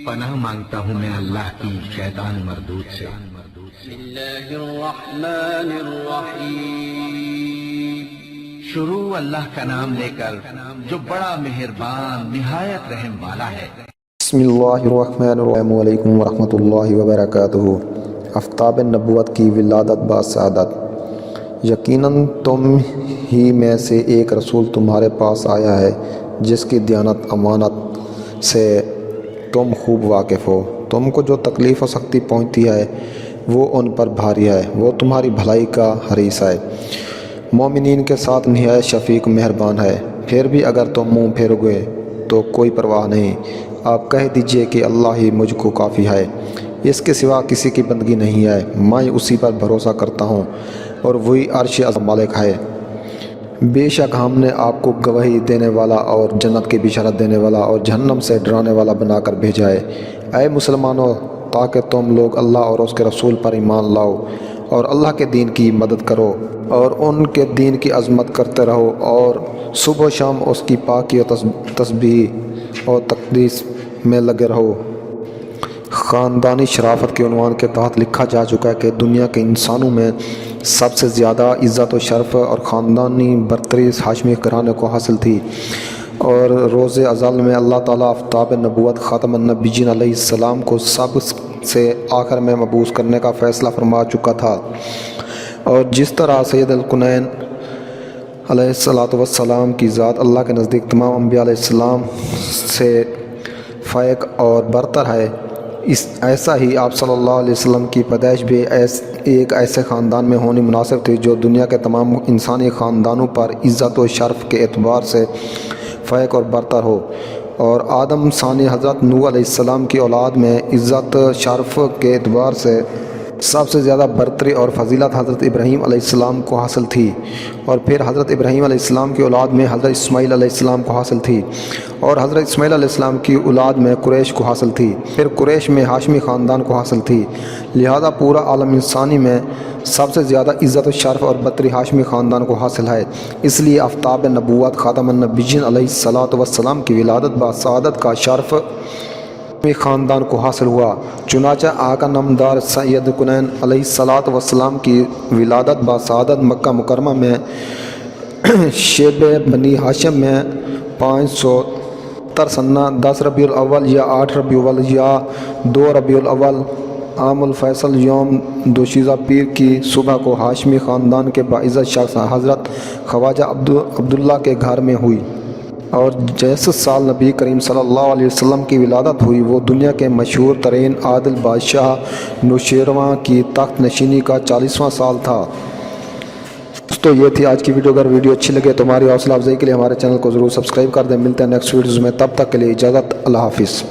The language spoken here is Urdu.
پناہ مانگتا ہوں میں اللہ کی شیطان مردود سے۔ بسم اللہ الرحمن الرحیم۔ شروع اللہ کا نام لے کر جو بڑا مہربان نہایت رحم والا ہے۔ بسم اللہ الرحمن الرحیم علیکم ورحمۃ اللہ وبرکاتہ۔ آفتاب نبوت کی ولادت بسعادت۔ یقیناً تم ہی میں سے ایک رسول تمہارے پاس آیا ہے جس کی دیانت امانت سے تم خوب واقف ہو۔ تم کو جو تکلیف و سختی پہنچتی ہے وہ ان پر بھاری ہے، وہ تمہاری بھلائی کا حریص ہے، مومنین کے ساتھ نہایت شفیق مہربان ہے۔ پھر بھی اگر تم منہ پھیرو گے تو کوئی پرواہ نہیں، آپ کہہ دیجئے کہ اللہ ہی مجھ کو کافی ہے، اس کے سوا کسی کی بندگی نہیں ہے، میں اسی پر بھروسہ کرتا ہوں اور وہی عرش عظیم مالک ہے۔ بے شک ہم نے آپ کو گواہی دینے والا اور جنت کی بشارت دینے والا اور جہنم سے ڈرانے والا بنا کر بھیجا ہے، اے مسلمانوں، تاکہ تم لوگ اللہ اور اس کے رسول پر ایمان لاؤ اور اللہ کے دین کی مدد کرو اور ان کے دین کی عظمت کرتے رہو اور صبح و شام اس کی پاکی و تسبیح اور تقدیس میں لگے رہو۔ خاندانی شرافت کے عنوان کے تحت لکھا جا چکا ہے کہ دنیا کے انسانوں میں سب سے زیادہ عزت و شرف اور خاندانی برتری ہاشمی گھرانے کو حاصل تھی، اور روز ازل میں اللہ تعالیٰ آفتاب نبوت خاتم النبیین علیہ السلام کو سب سے آخر میں مبعوث کرنے کا فیصلہ فرما چکا تھا، اور جس طرح سید الکونین علیہ السلام کی ذات اللہ کے نزدیک تمام انبیاء علیہ السلام سے فائق اور برتر ہے، ایسا ہی آپ صلی اللہ علیہ وسلم کی پیدائش بھی ایک ایسے خاندان میں ہونی مناسب تھی جو دنیا کے تمام انسانی خاندانوں پر عزت و شرف کے اعتبار سے فائق اور برتر ہو، اور آدم ثانی حضرت نوح علیہ السلام کی اولاد میں عزت شرف کے اعتبار سے سب سے زیادہ برتری اور فضیلت حضرت ابراہیم علیہ السلام کو حاصل تھی، اور پھر حضرت ابراہیم علیہ السلام کی اولاد میں حضرت اسماعیل علیہ السلام کو حاصل تھی، اور حضرت اسماعیل علیہ السلام کی اولاد میں قریش کو حاصل تھی، پھر قریش میں ہاشمی خاندان کو حاصل تھی، لہذا پورا عالم انسانی میں سب سے زیادہ عزت و شرف اور برتری ہاشمی خاندان کو حاصل ہے۔ اس لیے آفتاب نبوت خاتم النبیین علیہ السلام کی ولادت بسعادت کا شرف خاندان کو حاصل ہوا۔ چنانچہ آقا نامدار سید کونین علیہ السلام کی ولادت بسعادت مکہ مکرمہ میں شیب بنی ہاشم میں 570 سنہ 10 ربیع الاول یا 8 ربیع الاول یا 2 ربیع الاول عام الفیصل یوم دوشیزہ پیر کی صبح کو ہاشمی خاندان کے باعزت شخص حضرت خواجہ عبداللہ کے گھر میں ہوئی، اور جس سال نبی کریم صلی اللہ علیہ وسلم کی ولادت ہوئی وہ دنیا کے مشہور ترین عادل بادشاہ نوشیرواں کی تخت نشینی کا 40واں سال تھا۔ تو یہ تھی آج کی ویڈیو۔ اگر ویڈیو اچھی لگے تو ہماری حوصلہ افزائی کے لیے ہمارے چینل کو ضرور سبسکرائب کر دیں۔ ملتے ہیں نیکسٹ ویڈیوز میں، تب تک کے لیے اجازت، اللہ حافظ۔